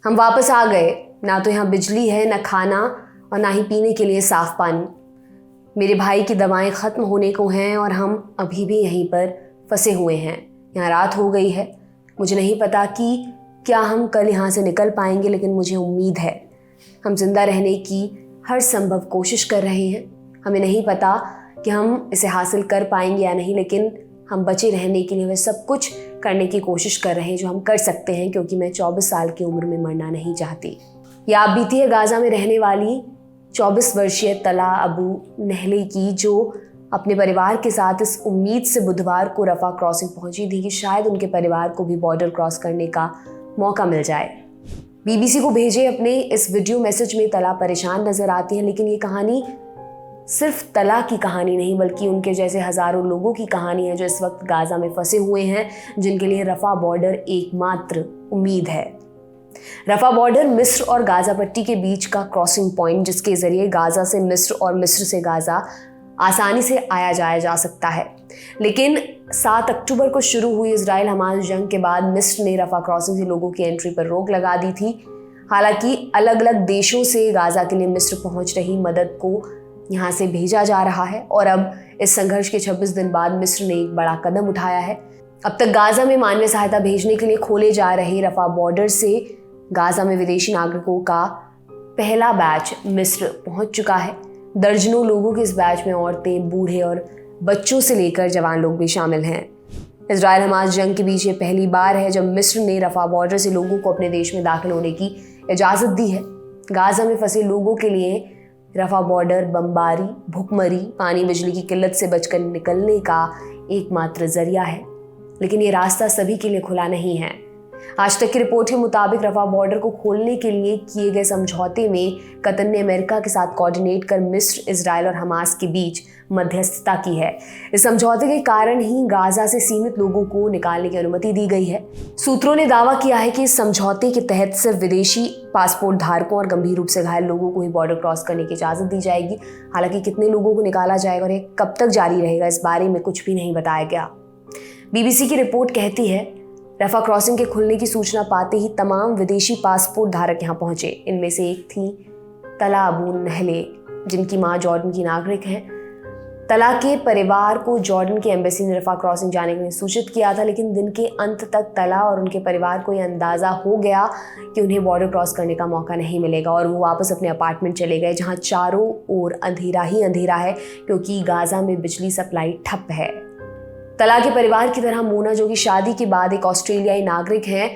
हम वापस आ गए। ना तो यहाँ बिजली है, ना खाना और ना ही पीने के लिए साफ पानी। मेरे भाई की दवाएं ख़त्म होने को हैं और हम अभी भी यहीं पर फंसे हुए हैं। यहाँ रात हो गई है। मुझे नहीं पता कि क्या हम कल यहाँ से निकल पाएंगे, लेकिन मुझे उम्मीद है। हम जिंदा रहने की हर संभव कोशिश कर रहे हैं। हमें नहीं पता कि हम इसे हासिल कर पाएंगे या नहीं, लेकिन हम बचे रहने के लिए वह सब कुछ करने की कोशिश कर रहे हैं जो हम कर सकते हैं, क्योंकि मैं 24 साल की उम्र में मरना नहीं चाहती। यह आप बीती है गाज़ा में रहने वाली 24 वर्षीय तला अबू नहले की, जो अपने परिवार के साथ इस उम्मीद से बुधवार को रफा क्रॉसिंग पहुंची थी कि शायद उनके परिवार को भी बॉर्डर क्रॉस करने का मौका मिल जाए। बीबीसी को भेजे अपने इस वीडियो मैसेज में तला परेशान नजर आती हैं, लेकिन ये कहानी सिर्फ तला की कहानी नहीं, बल्कि उनके जैसे हजारों लोगों की कहानी है जो इस वक्त गाज़ा में फंसे हुए हैं, जिनके लिए रफा बॉर्डर एकमात्र उम्मीद है। रफा बॉर्डर मिस्र और गाज़ा पट्टी के बीच का क्रॉसिंग पॉइंट, जिसके जरिए गाज़ा से मिस्र और मिस्र से गाज़ा आसानी से आया जाया जा सकता है। लेकिन 7 अक्टूबर को शुरू हुई इजराइल हमास जंग के बाद मिस्र ने रफा क्रॉसिंग से लोगों की एंट्री पर रोक लगा दी थी। हालांकि अलग अलग देशों से गाज़ा के लिए मिस्र पहुंच रही मदद को यहाँ से भेजा जा रहा है और अब इस संघर्ष के 26 दिन बाद मिस्र ने एक बड़ा कदम उठाया है। अब तक गाज़ा में मानवीय सहायता भेजने के लिए खोले जा रहे रफा बॉर्डर से गाज़ा में विदेशी नागरिकों का पहला बैच मिस्र पहुंच चुका है। दर्जनों लोगों के इस बैच में औरतें, बूढ़े और बच्चों से लेकर जवान लोग भी शामिल हैं। इजराइल हमास जंग के बीच ये पहली बार है जब मिस्र ने रफा बॉर्डर से लोगों को अपने देश में दाखिल होने की इजाज़त दी है। गाज़ा में फंसे लोगों के लिए रफा बॉर्डर बमबारी, भुखमरी, पानी बिजली की किल्लत से बचकर निकलने का एकमात्र जरिया है, लेकिन ये रास्ता सभी के लिए खुला नहीं है। आज तक की रिपोर्ट के मुताबिक रफा बॉर्डर को खोलने के लिए किए गए समझौते में कतर ने अमेरिका के साथ कोऑर्डिनेट कर मिस्र, इजराइल और हमास के बीच मध्यस्थता की है। इस समझौते के कारण ही गाज़ा से सीमित लोगों को निकालने की अनुमति दी गई है। सूत्रों ने दावा किया है कि इस समझौते के तहत सिर्फ विदेशी पासपोर्ट धारकों और गंभीर रूप से घायल लोगों को ही बॉर्डर क्रॉस करने की इजाज़त दी जाएगी। हालांकि कितने लोगों को निकाला जाएगा और ये कब तक जारी रहेगा, इस बारे में कुछ भी नहीं बताया गया। बीबीसी की रिपोर्ट कहती है, रफा क्रॉसिंग के खुलने की सूचना पाते ही तमाम विदेशी पासपोर्ट धारक यहाँ पहुंचे। इनमें से एक थी तला अबू नहले, जिनकी मां जॉर्डन की नागरिक हैं। तला के परिवार को जॉर्डन की एम्बेसी ने रफा क्रॉसिंग जाने के लिए सूचित किया था, लेकिन दिन के अंत तक तला और उनके परिवार को यह अंदाज़ा हो गया कि उन्हें बॉर्डर क्रॉस करने का मौका नहीं मिलेगा और वो वापस अपने अपार्टमेंट चले गए, जहाँ चारों ओर अंधेरा ही अंधेरा है, क्योंकि गाज़ा में बिजली सप्लाई ठप है। तला के परिवार की तरह मोना, जो कि शादी के बाद एक ऑस्ट्रेलियाई नागरिक हैं,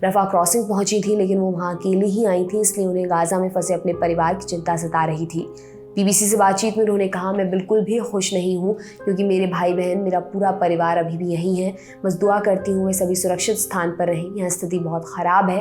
रफा क्रॉसिंग पहुंची थी, लेकिन वो वहाँ अकेली ही आई थी, इसलिए उन्हें गाज़ा में फंसे अपने परिवार की चिंता सता रही थी। बीबीसी से बातचीत में उन्होंने कहा, मैं बिल्कुल भी खुश नहीं हूँ, क्योंकि मेरे भाई बहन, मेरा पूरा परिवार अभी भी यहीं है। बस दुआ करती हूँ वे सभी सुरक्षित स्थान पर रहें, यहाँ स्थिति बहुत ख़राब है।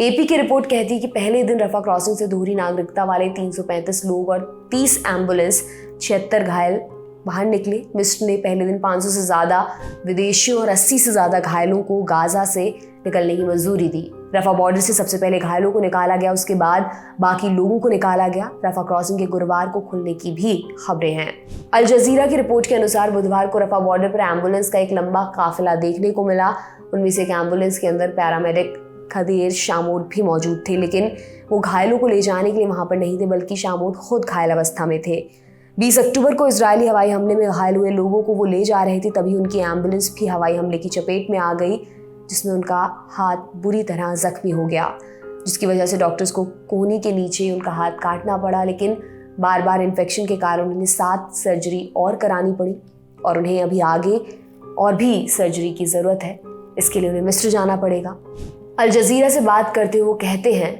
एपी की रिपोर्ट कहती है कि पहले दिन रफा क्रॉसिंग से दोहरी नागरिकता वाले 335 लोग और 30 एम्बुलेंस, 76 घायल बाहर निकले। मिस्र ने पहले दिन 500 से ज़्यादा विदेशियों और 80 से ज़्यादा घायलों को गाज़ा से निकलने की मंजूरी दी। रफा बॉर्डर से सबसे पहले घायलों को निकाला गया, उसके बाद बाकी लोगों को निकाला गया। रफा क्रॉसिंग के गुरुवार को खुलने की भी खबरें हैं। अल जजीरा की रिपोर्ट के अनुसार बुधवार को रफा बॉर्डर पर एम्बुलेंस का एक लंबा काफिला देखने को मिला। उनमें से एक एम्बुलेंस के अंदर पैरामेडिक खदीर शामूद भी मौजूद थे, लेकिन वो घायलों को ले जाने के लिए वहां पर नहीं थे, बल्कि शामूद खुद घायल अवस्था में थे। 20 अक्टूबर को इजरायली हवाई हमले में घायल हुए लोगों को वो ले जा रहे थे, तभी उनकी एम्बुलेंस भी हवाई हमले की चपेट में आ गई, जिसमें उनका हाथ बुरी तरह जख्मी हो गया, जिसकी वजह से डॉक्टर्स को कोहनी के नीचे उनका हाथ काटना पड़ा। लेकिन बार बार इन्फेक्शन के कारण उन्हें 7 सर्जरी और करानी पड़ी और उन्हें अभी आगे और भी सर्जरी की ज़रूरत है। इसके लिए उन्हें मिस्र जाना पड़ेगा। अल जजीरा से बात करते हुए कहते हैं,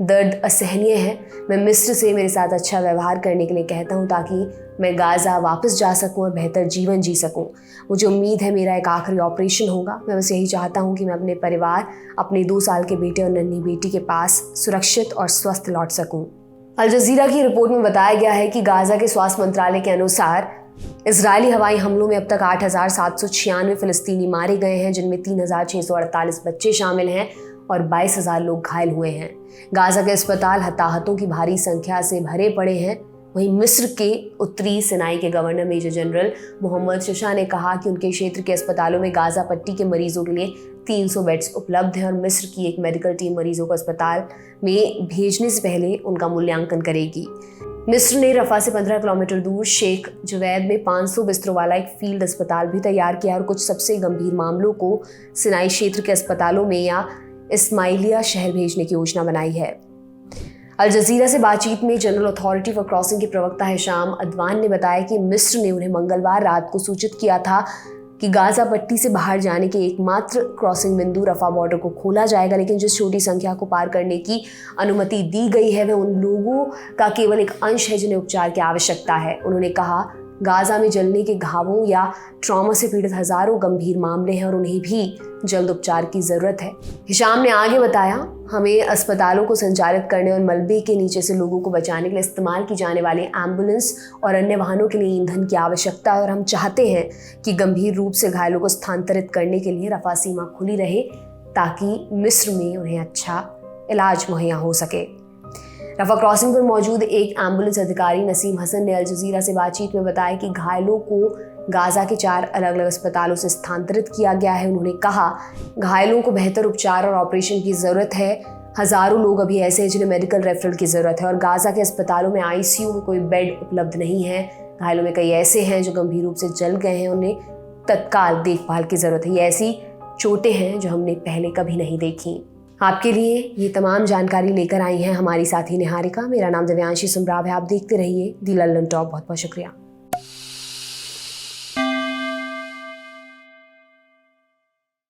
दर्द असहनीय है। मैं मिस्र से मेरे साथ अच्छा व्यवहार करने के लिए कहता हूँ, ताकि मैं गाज़ा वापस जा सकूँ और बेहतर जीवन जी सकूँ। मुझे उम्मीद है मेरा एक आखिरी ऑपरेशन होगा। मैं बस यही चाहता हूँ कि मैं अपने परिवार, अपने 2 साल के बेटे और नन्ही बेटी के पास सुरक्षित और स्वस्थ लौट सकूँ। अल जजीरा की रिपोर्ट में बताया गया है कि गाज़ा के स्वास्थ्य मंत्रालय के अनुसार इजरायली हवाई हमलों में अब तक 8,796 फिलिस्तीनी मारे गए हैं, जिनमें 3,648 बच्चे शामिल हैं और 22,000 लोग घायल हुए हैं। गाज़ा के अस्पताल हताहतों की भारी संख्या से भरे पड़े हैं। वहीं मिस्र के उत्तरी सिनाई के गवर्नर मेजर जनरल मोहम्मद शशा ने कहा कि उनके क्षेत्र के अस्पतालों में गाजा पट्टी के मरीजों के लिए 300 बेड्स उपलब्ध हैं और मिस्र की एक मेडिकल टीम मरीजों को अस्पताल में भेजने से पहले उनका मूल्यांकन करेगी। मिस्र ने रफा से 15 किलोमीटर दूर शेख जुवैद में 500 बिस्तरों वाला एक फील्ड अस्पताल भी तैयार किया और कुछ सबसे गंभीर मामलों को सिनाई क्षेत्र के अस्पतालों में या इस्माइलिया शहर भेजने की योजना बनाई है। अल जजीरा से बातचीत में जनरल अथॉरिटी फॉर क्रॉसिंग के प्रवक्ता हिशाम अदवान ने बताया कि मिस्र ने उन्हें मंगलवार रात को सूचित किया था कि गाजा पट्टी से बाहर जाने के एकमात्र क्रॉसिंग बिंदु रफा बॉर्डर को खोला जाएगा, लेकिन जिस छोटी संख्या को पार करने की अनुमति दी गई है वह उन लोगों का केवल एक अंश है जिन्हें उपचार की आवश्यकता है। उन्होंने कहा, गाजा में जलने के घावों या ट्रॉमा से पीड़ित हजारों गंभीर मामले हैं और उन्हें भी जल्द उपचार की जरूरत है। हिशाम ने आगे बताया, हमें अस्पतालों को संचालित करने और मलबे के नीचे से लोगों को बचाने के लिए इस्तेमाल की जाने वाली एम्बुलेंस और अन्य वाहनों के लिए ईंधन की आवश्यकता है और हम चाहते हैं कि गंभीर रूप से घायलों को स्थानांतरित करने के लिए रफा सीमा खुली रहे ताकि मिस्र में उन्हें अच्छा इलाज मुहैया हो सके। रफा क्रॉसिंग पर मौजूद एक एम्बुलेंस अधिकारी नसीम हसन ने अल जजीरा से बातचीत में बताया कि घायलों को गाजा के 4 अलग अलग अस्पतालों से स्थानांतरित किया गया है। उन्होंने कहा, घायलों को बेहतर उपचार और ऑपरेशन की ज़रूरत है। हज़ारों लोग अभी ऐसे हैं जिन्हें मेडिकल रेफरल की ज़रूरत है और गाजा के अस्पतालों में आईसीयू में कोई बेड उपलब्ध नहीं है। घायलों में कई ऐसे हैं जो गंभीर रूप से जल गए हैं, उन्हें तत्काल देखभाल की ज़रूरत है। ये ऐसी चोटें हैं जो हमने पहले कभी नहीं देखी। आपके लिए ये तमाम जानकारी लेकर आई हैं हमारी साथी निहारिका। मेरा नाम दिव्यांशी सुमराव है। आप देखते रहिए दी लंदन टॉप। बहुत बहुत शुक्रिया।